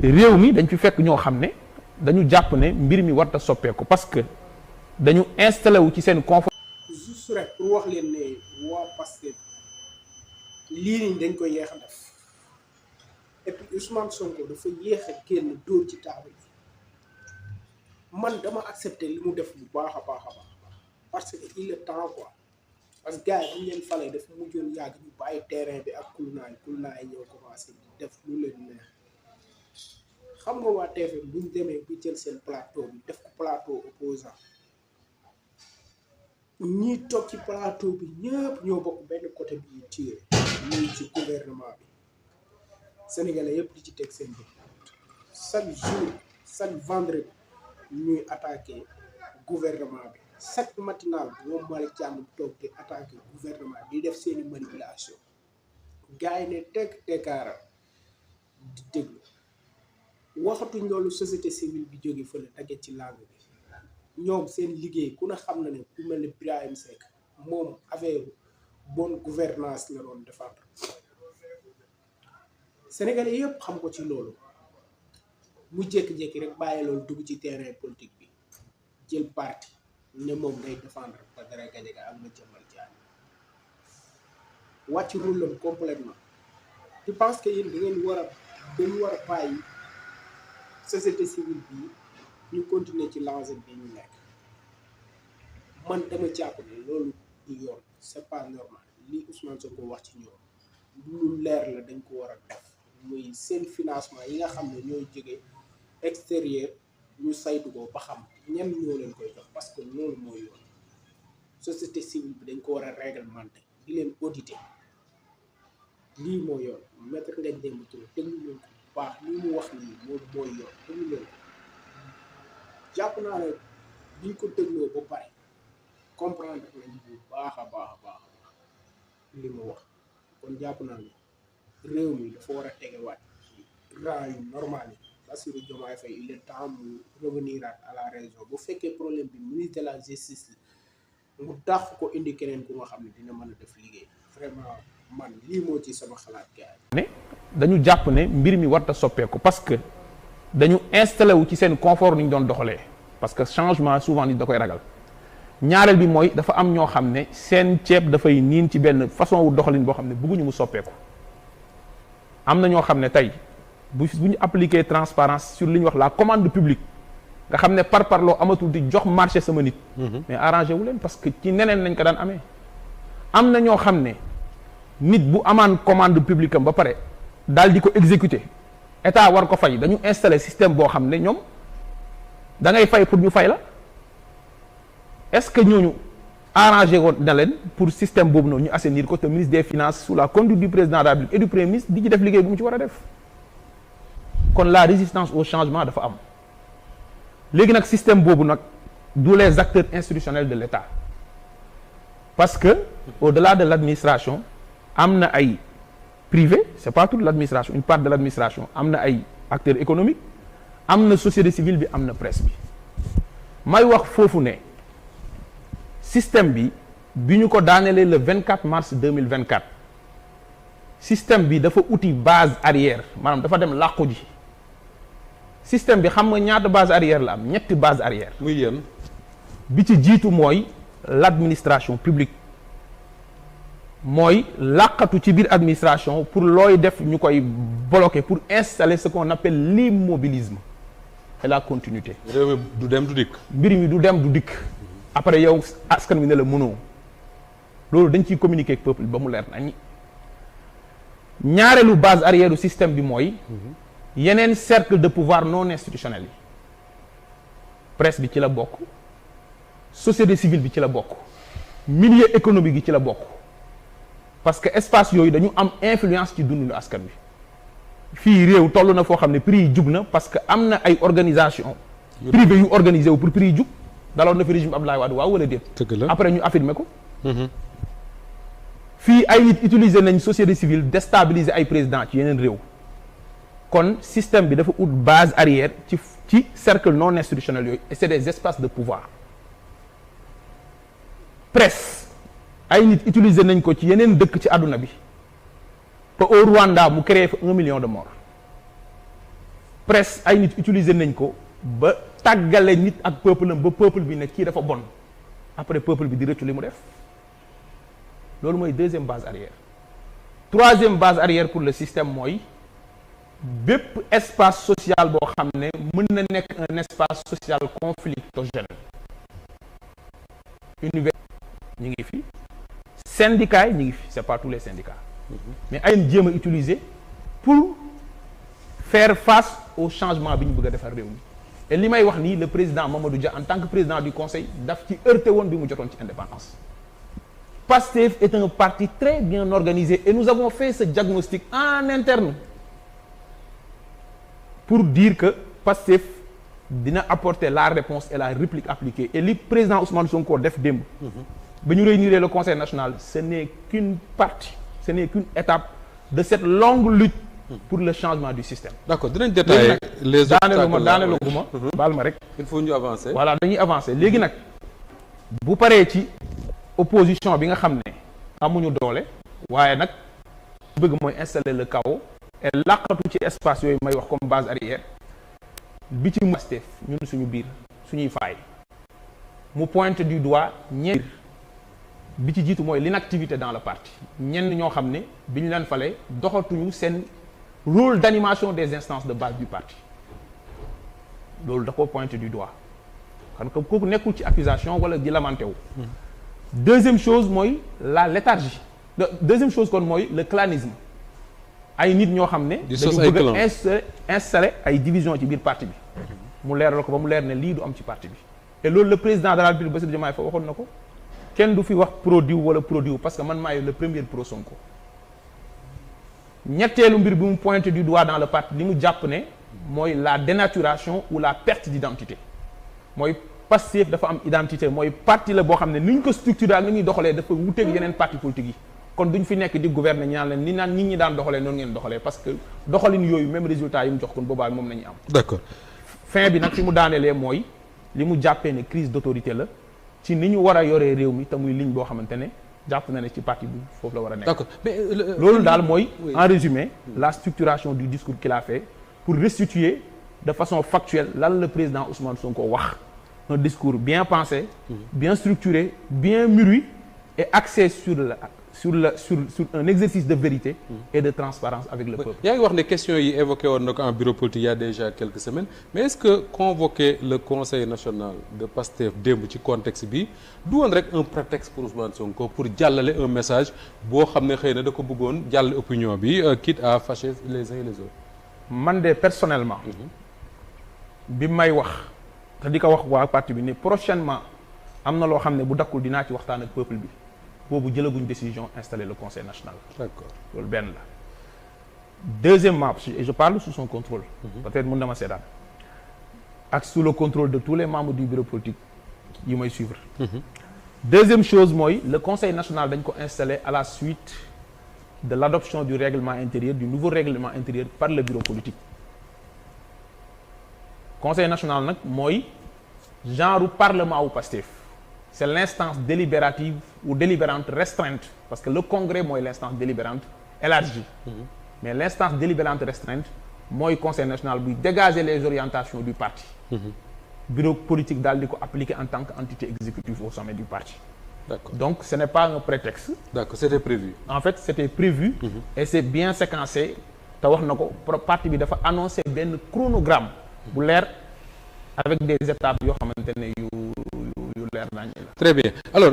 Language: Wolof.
réew mi dañ fi fekk ñoo xam ne dañu jàpp ne mbir mi warta soppeeku parce que dañu installé wu ci seen confort. juste rek pour wax leen ne waa Pastef lii nii dañ koy yéex a def et puis Ousmane Sonko dafa yéex a génn dóor ci table bi man dama accepté li mu def bu baax a baax parce que il est temps quoi parce que gars yi bu ñu leen falee dafa mujjoon yàgg ñu bàyyi terrain bi ak kulnaay ñëw commencé def lu leen neex. xam nga waa TFM bu ñu demee bu jël seen plateau bi def ko plateau opposant ñii toog ci plateau bi ñëpp ñoo bokk benn côté bi ñu tiré ñuy ci gouvernement bi sénégalais yëpp di ci teg seen bët chaque jour chaque vendredi ñuy attaqué gouvernement bi chaque matinal moom Malick Thiam toog di attaqué gouvernement bi di def seeni manipulation gars yi ne tekk tekkaaral di déglu waxatuñ loolu société civile bi jóge fële tagge ci langue bi ñoom seen liggéey ku ne xam na ne ku mel ne Birahim Seck moom affaire bonne gouvernance la doon défendre sénégalais yëpp xam ko ci loolu mu jékki-jékki rek bàyyi loolu dugg ci terrain politique bi jël parti ne moom day défendre Badara Gadiaga am na jëmbal jaan wàcc rôlam complètement je pense que yéen dañu war a bàyyi société civile bi ñu continuer ci lancé bi ñu nekk man dama jàpp ne loolu du yoon c'est pas normal lii Ousmane Sonko wax ci ñoom lu leer la dañ ko war a def muy seen financement yi nga xam ne ñooy jóge extérieur ñu saytu ko ba xam ñenn ñoo leen koy jox parce que loolu mooy yoon société civile bi dañ ko war a réglementer di leen auditer lii mooy yoon maître Ngagne Demba Touré déglu leen ko bu baax lii mu wax nii moom mooy yoon déglu leen ko jàpp naa ne biñ ko dégloo ba pare comprendre nañ bu baax a baax li mu wax kon jàpp naa ne réew mi dafa war a tegewaat rang yu normal yi Bassirou Diomaye Faye il est temps mu revenir à la raison bu fekkee problème bi ministre de la justice mu dàq ko indi keneen ku nga xam ne dina mën a def liggéey vraiment man lii moo ci sama xalaat gars yi. ne dañu jàpp ne mbir mi warta soppeeku parce que dañu installé wu ci seen confort ni ñu doon doxalee parce que changement souvent nit da koy ragal ñaareel bi mooy dafa am ñoo xam ne seen ceeb dafay niin ci benn façon wu doxalin boo xam ne bëgguñu mu soppeeku am na ñoo xam ne tey bu ñu appliquer transparence sur li ñuy wax la commande publique nga xam ne parloo amatul di jox marché sama nit. mais arrangé wu leen parce que ci neneen lañ ko daan amee. am na ñoo xam ne nit bu amaan commande publique am ba pare daal di ko exécuter état war ko fay dañu installer système boo xam ne ñoom da ngay fay pour ñu fay la est-ce que ñooñu arrangé woon na leen pour système boobu noonu ñu assainir ko te ministre des finances sous la conduite du président de la République et du premier ministre di ci def liggéey bu mu ci war a def kon la résistance au changement dafa am léegi nag système boobu nag du les acteurs institutionnels de l'État parce que au-delà de l'administration am na ay privé c'est pas toute l'administration une part de l'administration am na ay acteurs économiques am na société civile bi am na presse bi may wax foofu ne système bi ñu ko daanelee le 24 mars 2024 système bi dafa uti base arrière maanaam dafa dem làqu ji système bi xam nga ñaata base arrière la am ñetti base arrière. muy yéen. bi ci jiitu mooy l'administration publique mooy làqatu ci biir administration pour looy def ñu koy bloquer pour installer ce qu'on appelle l'immobilisme et la continuité. réew mi du dem du dikk. mbir mi du dem du dikk. après yow askan wi ne la mënoo loolu dañ ciy communiquer ak peuple ba mu leer nañ ñaareelu base arrière du système bi mooy yeneen cercle de pouvoir non institutionnel yi presse bi ci la bokk société civile bi ci la bokk milieu économique yi ci la bokk parce que espace yooyu dañu am influence ci dundu askan wi fii réew toll na foo xam ne prix yi jug na parce que am na ay organisation privé yu organisé wu pour prix yi jug daloon na fi régime Abdoulaye Wade waaw wala déet. après ñu affirmer ko. fii ay nit utiliser nañ société civile déstabiliser ay président ci yeneen réew. kon système bi dafa ut base arrière ci cercle non institutionnel yooyu et c'est des espaces de pouvoir. presse ay nit utiliser nañ ko ci yeneen dëkk ci àdduna bi ba au Rwanda mu créé fa 1 million de morts presse ay nit utiliser nañ ko ba tàggale nit ak peuple am ba peuple bi ne kii dafa bon après peuple bi di rëccu li mu def loolu mooy deuxième base arrière. Troisième base arrière pour le système mooy bépp espace social boo xam ne mën na nekk un espace social conflictogène. Université ñi ngi fi syndicats yi ñi ngi fi c'est pas tous les syndicats mais ay jéem a utiliser pour faire face au changement bi ñu bëgg a defar réew mi et li may wax nii le président Mamadou Dia en tant que président du conseil daf ci heurté woon bi mu jotoon ci indépendance. PASTEF est un parti très bien organisé et nous avons fait ce diagnostic en interne pour dire que PASTEF dina apporter la réponse et la réplique appliquée et li président Ousmane Sonko def démb ba ñu réunir le conseil national ce n'est qu'une partie ce n'est qu'une étape de cette longue lutte pour le changement du système. D'accord dinañ détailler les obstacles daanelaguma baal ma rek il faut ñu avancer. voilà dañuy avancer léegi nag bu paree ci opposition bi nga xam ne amuñu doole waaye nag bëgg mooy installer le chaos et laqatu ci espace yooyu may wax comme base arrière bi ci Pastef ñun suñu biir suñuy faay mu pointe du doigt ñenn bi ci jiitu mooy l'inactivité dans le parti ñenn ñoo xam ne bi ñu leen fale doxatuñu seen rôle d'animation des instances de base du parti loolu da ko pointe du doigt xam nga kooku nekkul ci accusation wala di lamenté wu. Deuxième chose mooy la léthargie deuxième chose kon mooy le clanisme ay nit ñoo xam ne dañu bëgg a installer ay division ci biir parti bi mu leeral ko ba mu leer ne lii du am ci parti bi et loolu le président de la République Bassirou Diomaye Faye waxoon na ko kenn du fi wax pro diw wala pro diw parce que man maay le premier pro Sonko. Ñetteelu mbir bi mu pointe du doigt dans le parti li mu jàpp ne mooy la dénaturation ou la perte d'identité mooy Pastef dafa am identité mooy parti la boo xam ne ni ñu ko structuré ak ni ñuy doxalee dafa wuteeg yeneen parti politique yi kon duñ fi nekk di gouverner ñaan leen ni naan nit ñi daan doxalee noonu ngeen doxalee parce que doxalin yooyu même résultat yi mu jox kon boobaa moom nañu am. D'accord fin bi nag fi mu daanelee mooy li mu jàppee ne crise d'autorité la ci ni ñu war a yoree réew mi te muy ligne boo xamante ne jàpp na ne ci parti bi foofu la war a nekk. D'accord mais loolu daal mooy en résumé la structuration du discours qu'il a fait pour restituer de façon factuelle lan le président Ousmane Sonko wax. Un discours bien pensé, bien structuré, bien mûri et axé sur un exercice de vérité et de transparence avec le peuple. yaa ngi wax ne question yi évoqué woon na ko en bureau politique il y a déjà quelques semaines mais est-ce que convoquer le conseil national de Pastef démb ci contexte bi du woon rek un prétexte pour Ousmane Sonko pour jàllale un message boo xam ne xëy na da ko bëggoon jàll opinion bi quitte à fâcher les uns et les autres. Man de personnellement. bi may wax. te di ko wax waa parti bi ne prochainement am na loo xam ne bu dakkul dinaa ci waxtaan ak peuple bi boobu jëlaguñ décision installer le conseil national. D'accord loolu benn la. Deuxièmement et je parle sous son contrôle. Peut-être mën na ma seetaan ak sous le contrôle de tous les membres du bureau politique yi may suivre. Deuxième chose mooy le conseil national dañ ko installer à la suite de l'adoption du règlement intérieur du nouveau règlement intérieur par le bureau politique. Conseil national nag mooy genre parlement wu Pastef c'est l'instance délibérative ou délibérante restreinte parce que le congrès mooy l'instance délibérante élargie mais l'instance délibérante restreinte mooy conseil national buy dégager les orientations du parti bureau politique daal di ko appliquer en tant qu'entité exécutive au sommet du parti. D'accord. Donc ce n'est pas un prétexte. D'accord, c'était prévu. En fait c'était prévu et c'est bien séquencé te wax na ko parti bi dafa annoncer benn chronogramme bu leer avec des étapes yoo xamante ne yu leer nañ la. Très bien alors